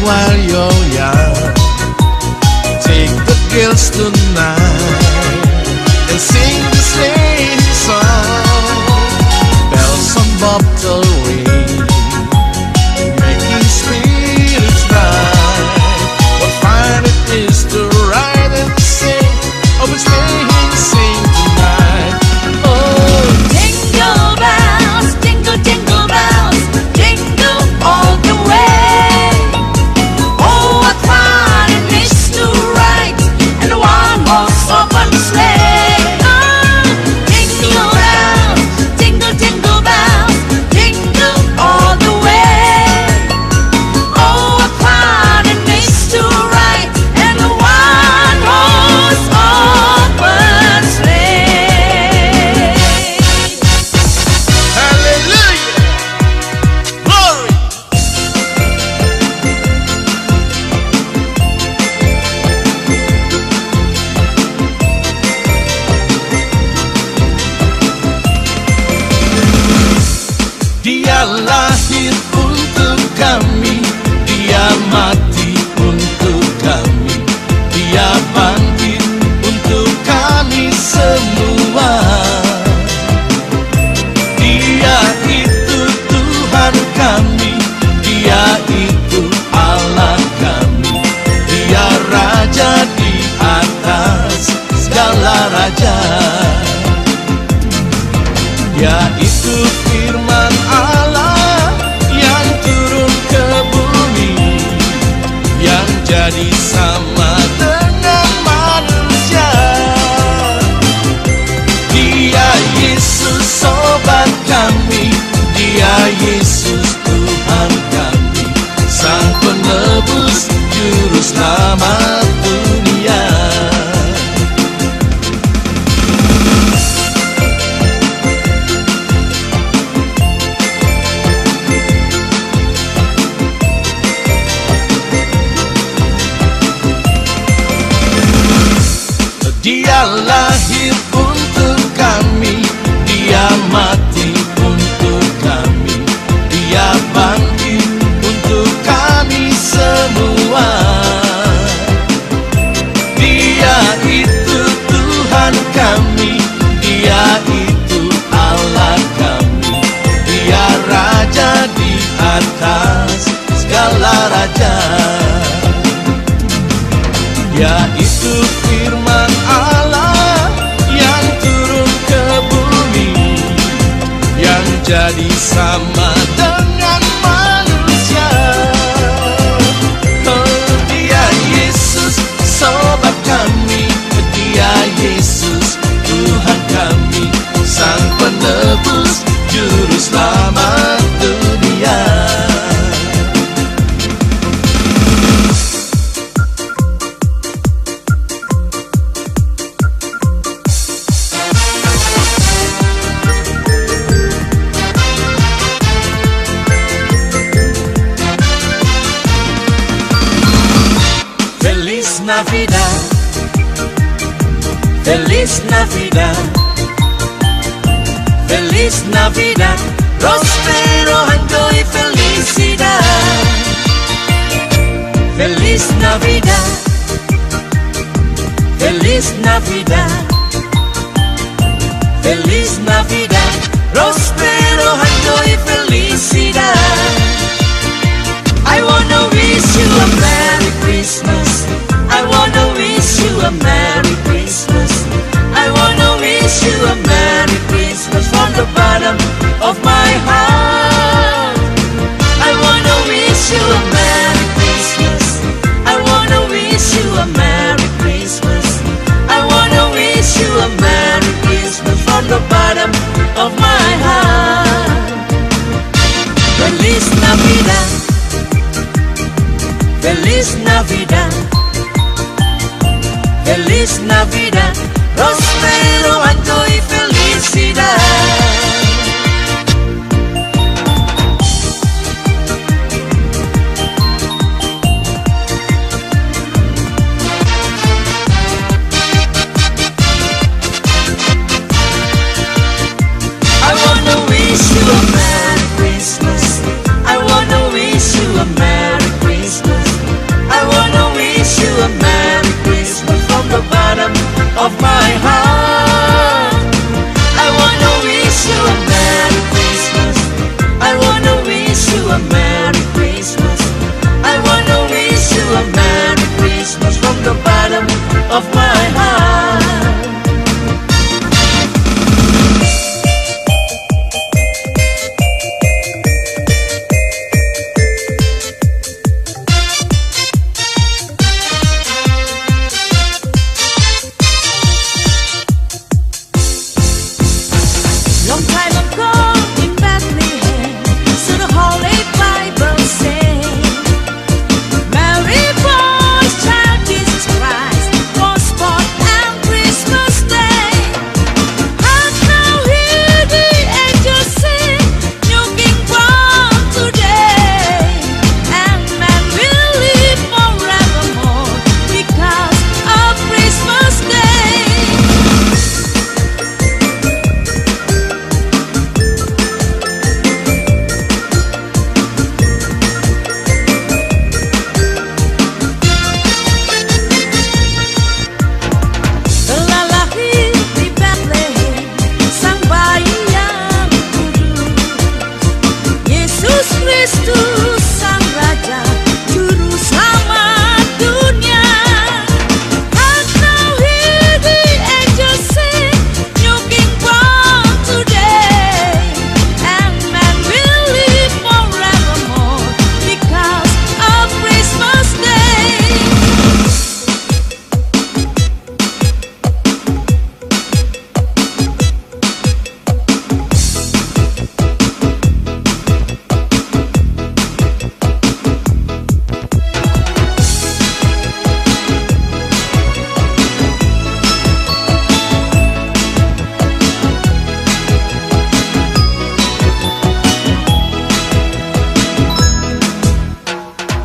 while you're young. Take the girls tonight and sing this lady song. Bells on bobtail ring, making spirits bright. What fun it is to ride and sing, oh, it's making sing tonight. Oh, jingle bells, jingle jingle bells, jingle all the way. Oh, what fun it is to ride in a one-horse open sleigh. Oh, jingle bells, jingle jingle bells, jingle all the way. Oh, what fun it is to ride in a one-horse open sleigh. hallelujah, glory. Dia lahir untuk kami, dia mati untuk kami, dia bangkit untuk kami semua. Dia itu Tuhan kami, dia itu Allah kami, dia Raja di atas segala raja. Dia itu firman Allah yang turun ke bumi, yang jadi sama dengan manusia. Dia Yesus sobat kami, dia Yesus Tuhan kami, Sang Penebus Juru Selamat dunia. Dia lahir untuk kami, dia mati untuk kami, dia bangkit untuk kami semua. Dia itu Tuhan kami, dia itu Allah kami, dia Raja di atas segala raja. Dia itu firman Allah yang turun ke bumi, yang jadi sama dengan manusia. Oh, dia Yesus sobat kami, dia Yesus Tuhan kami, Sang Penebus Juru Selamat dunia. Feliz Navidad, Feliz Navidad, Feliz Navidad, prospero año y felicidad. Feliz Navidad, Feliz Navidad, Feliz Navidad, prospero año y felicidad. I wanna wish you a Merry Christmas. I wanna wish you a Merry Christmas. I wanna wish you a Merry Christmas from the bottom of my heart. I wanna wish you a Merry Christmas. I wanna wish you a Merry Christmas. I wanna wish you a Merry Christmas from the bottom of my heart. Feliz Navidad, Feliz Navidad, Feliz Navidad, prospero año y felicidad. I wanna wish you a Merry Christmas. I wanna wish you a Merry Christmas. of my heart. Long time ago in Bethlehem, so the Holy Bible says, Mary boy's child Jesus Christ was born on Christmas Day. And now hear the angels sing, New King born today. And man will live forevermore because of Christmas Day. Telah lahir di Bethlehem sang bayi yang kudus, Yesus Kristus sang Raja Juru Selamat dunia. And now hear the angels sing, New King born today. And man will live forevermore because of Christmas Day.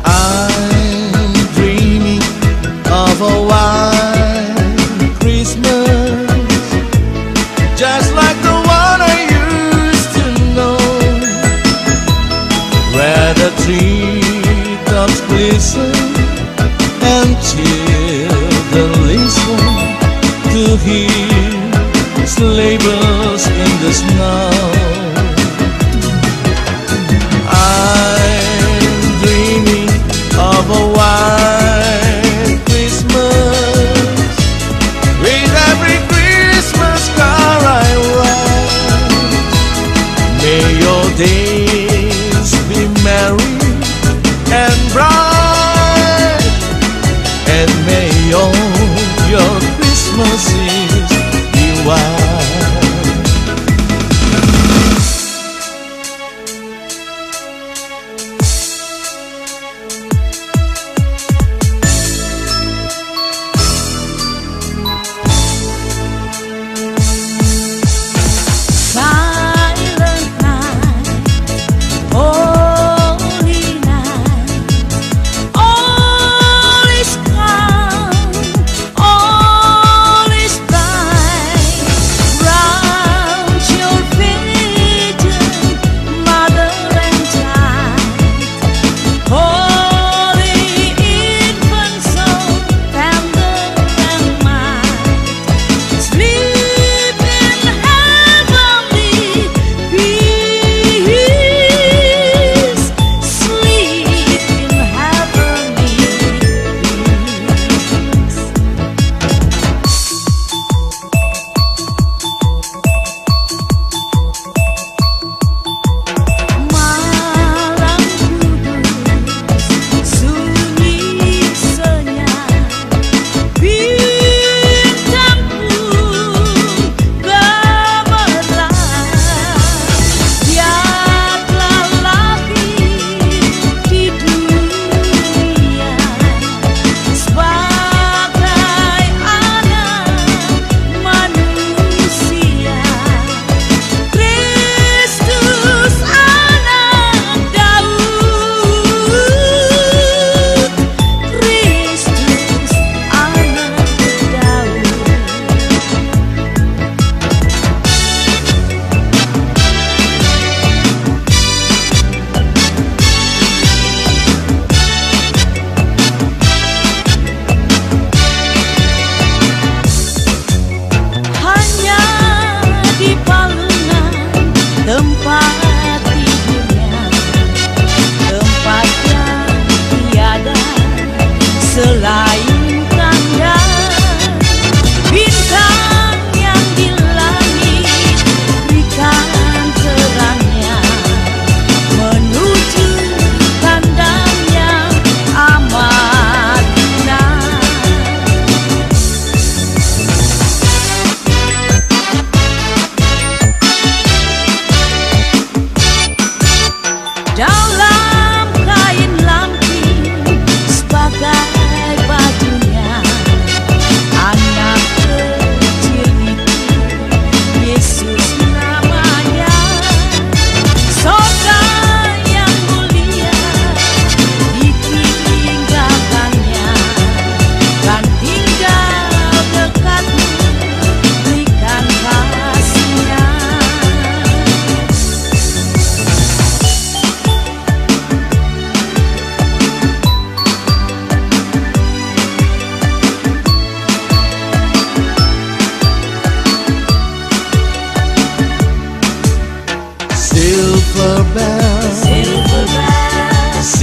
I'm dreaming of a white Christmas, just like the one I used to know, where the treetops glisten and children listen to hear sleigh bells in the snow. I'm dreaming of a white Christmas, with every Christmas car I ride. May your days be merry and bright, and may all your Christmases be white.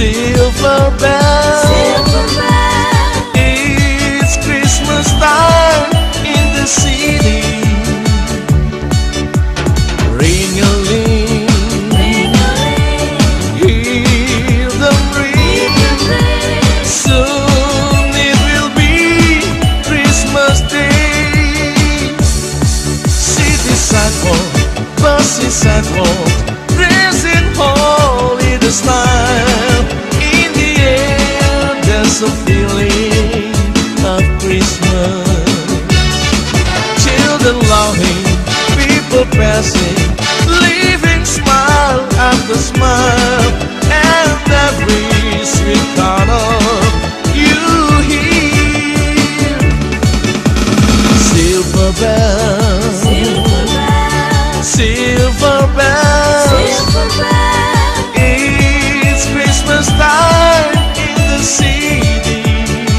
Silver bells, silver bells, it's Christmas time in the city. Ring-a-ling, ring-a-ling, hear them ring. Soon it will be Christmas Day. City sidewalk, busy sidewalk, dressed in holiday style. In the air, there's a feeling of Christmas. Children laughing, people passing, leaving smile after smile, and every sweet carol you hear. Silver bells, silver bells, silver bells, silver bells, it's Christmas time in the city.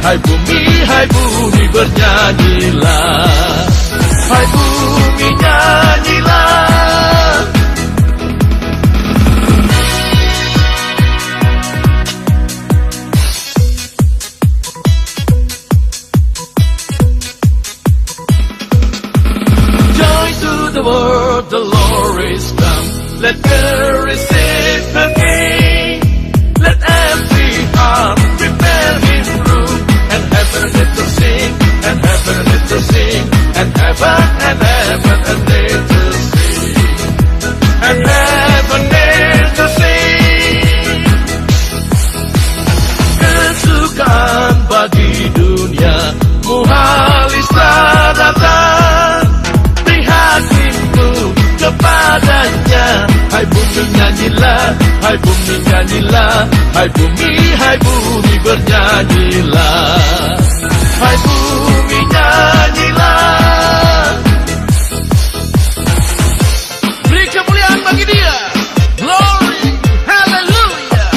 hai bumi bernyanyilah. Hai bumi nyanyilah. Joy to the world, the Lord is come. Let her receive her King. Let every heart prepare his room, and heaven let to sing, and heaven let to sing, and heaven and heaven and let to sing, and heaven let to sing. Kesukaan bagi dunia muhalista datang, prihatinmu kepadanya. Hai bumi nyanyilah, hai bumi nyanyilah, hai bumi bernyanyilah. Hai bumi nyanyilah. Beri kemuliaan bagi Dia. Glory, hallelujah.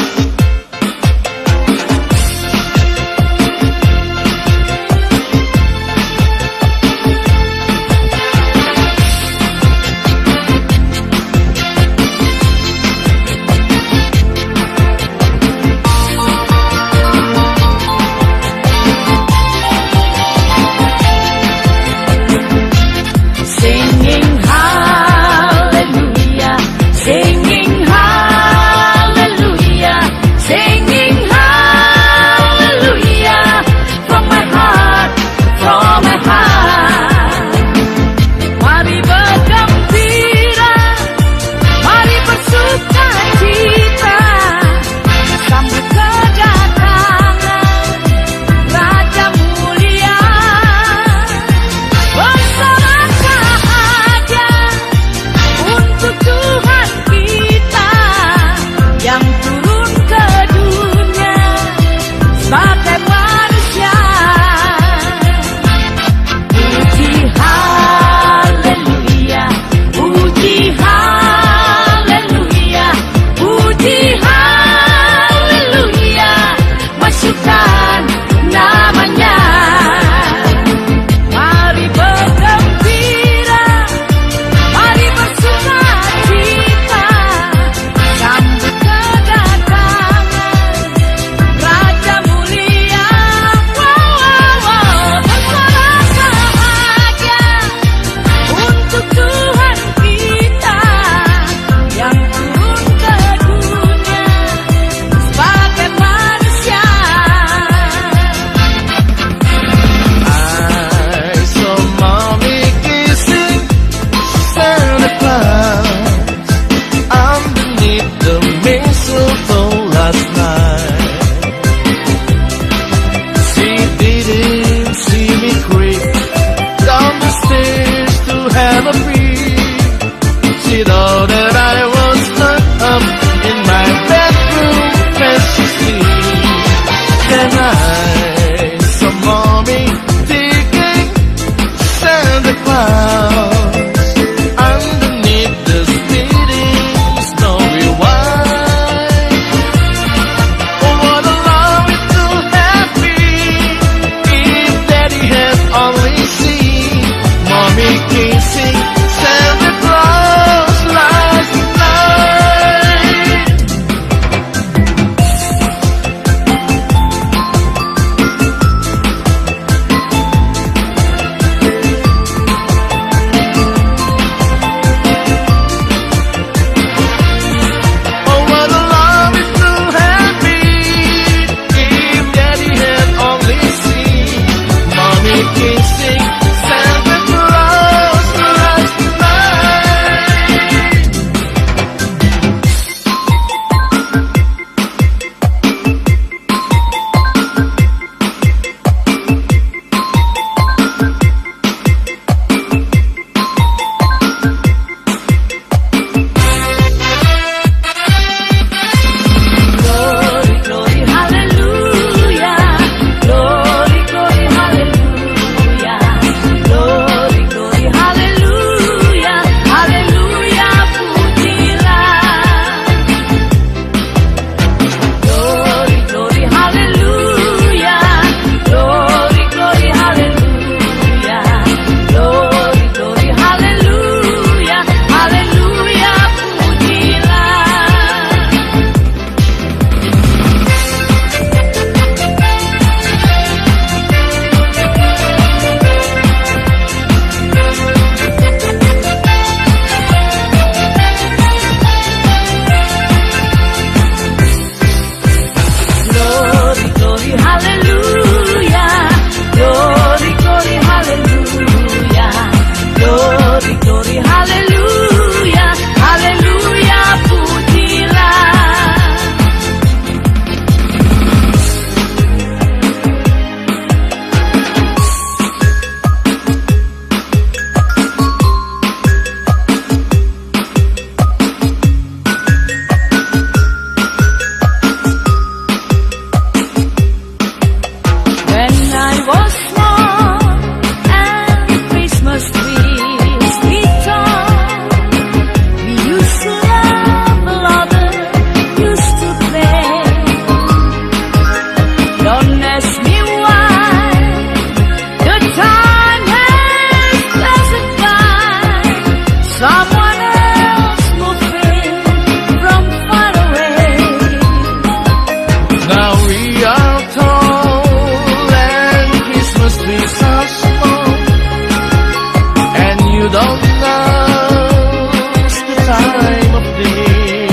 You don't know the time of day,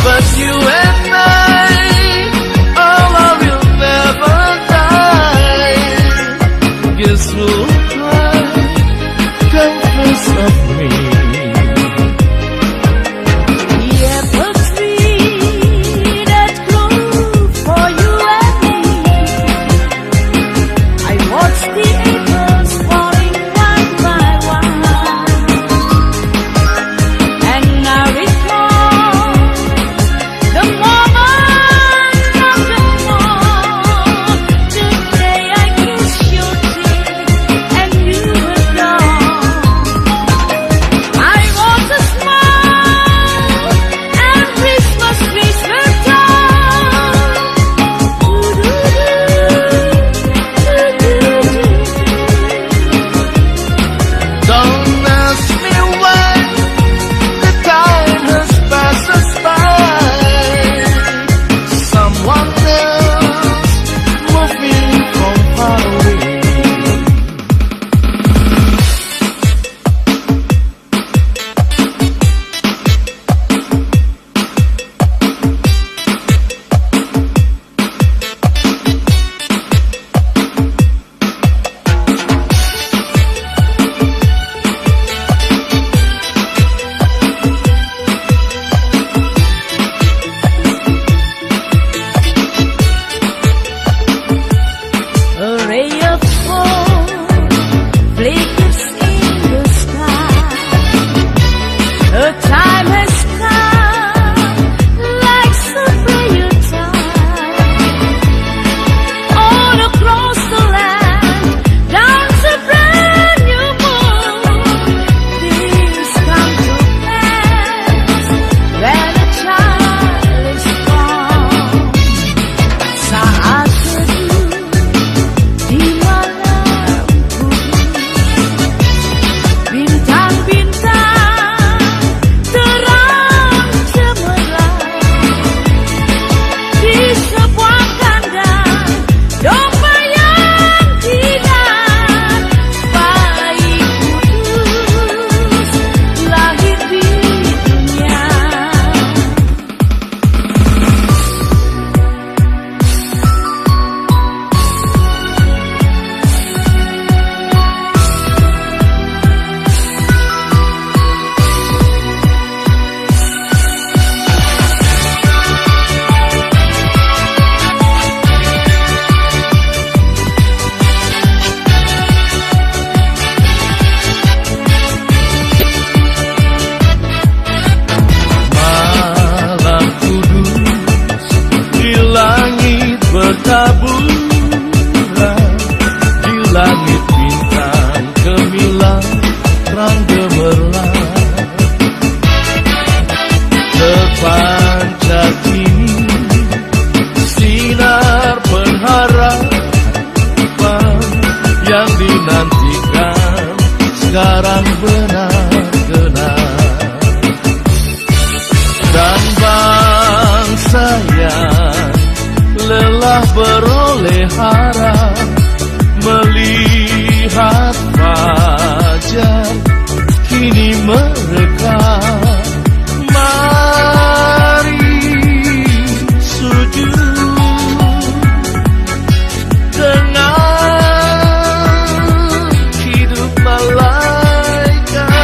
but you and I, oh, I will never die. Guess we'll cry, confess of me. bertaburan di langit bintang gemilang terang gemerlap, terpancar kini sinar pengharapan yang dinantikan sekarang benar-benar. Dan bangsa yang lelah beroleh harap melihat fajar kini merekam. Mari sujud dengan hidup malaikat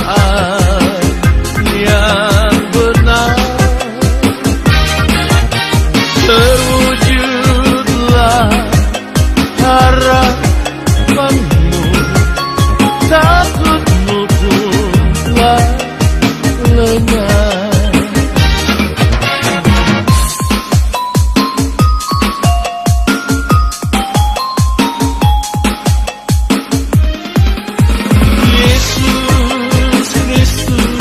saat yang benar. Terwujudlah harapanmu, takutmu telah lenyap. Yesus Kristus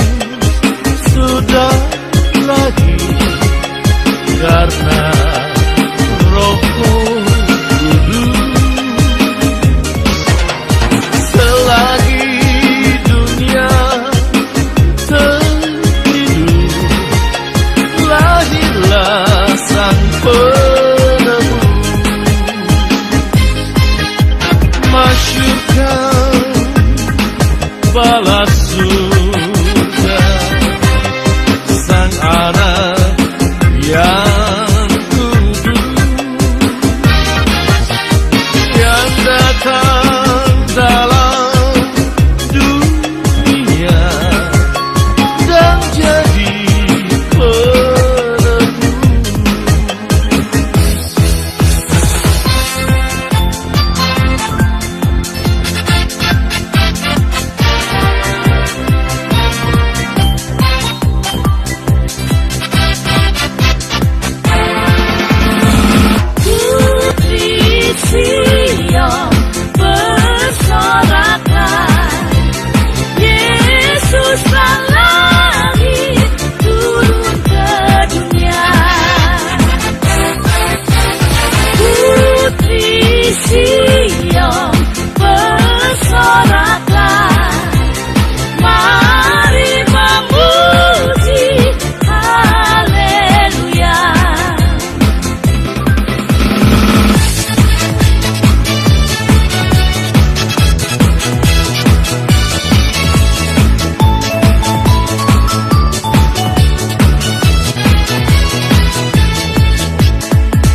sudah lahir karena Roh Kudus. Selagi dunia tertidur, lahirlah Sang Penebus. Masyurkan balas surga Sang Anak yang kudus, yang datang dalam dunia dan jadi penebus. Sion bersoraklah, Yesus telah lahir turun ke dunia. Putri Sion bersoraklah, mari memuji haleluya.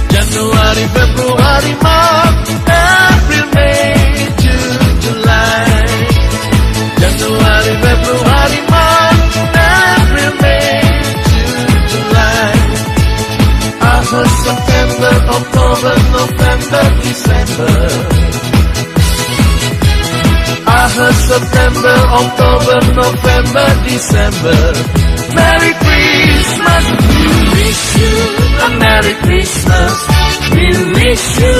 Januari, Februari, Maret, April, May, June, July. Januari, Februari, Maret, April, May, June, July. August, September, October, November, December. August, September, October, November, December. Merry Christmas, we wish you a Merry Christmas. We wish you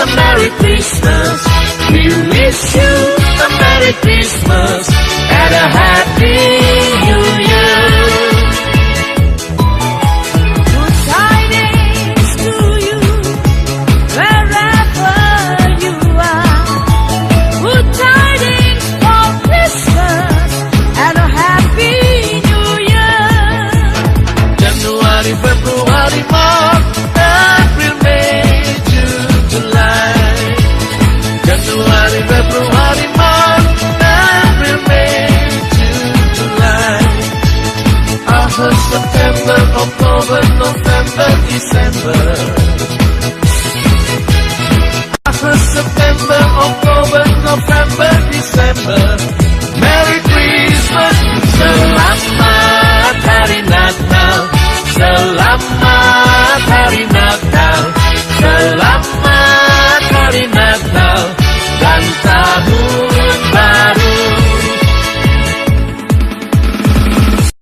a Merry Christmas. We wish you a Merry Christmas and a Happy New Year. Good tidings to you, wherever you are. Good tidings for Christmas and a Happy New Year. January, February, March, April, May, June, July. January, February, March, April, May, June, July. August, September, October, November, December. August, September, October, November, December. Merry Christmas, Selamat Hari Natal, Selamat Hari Natal.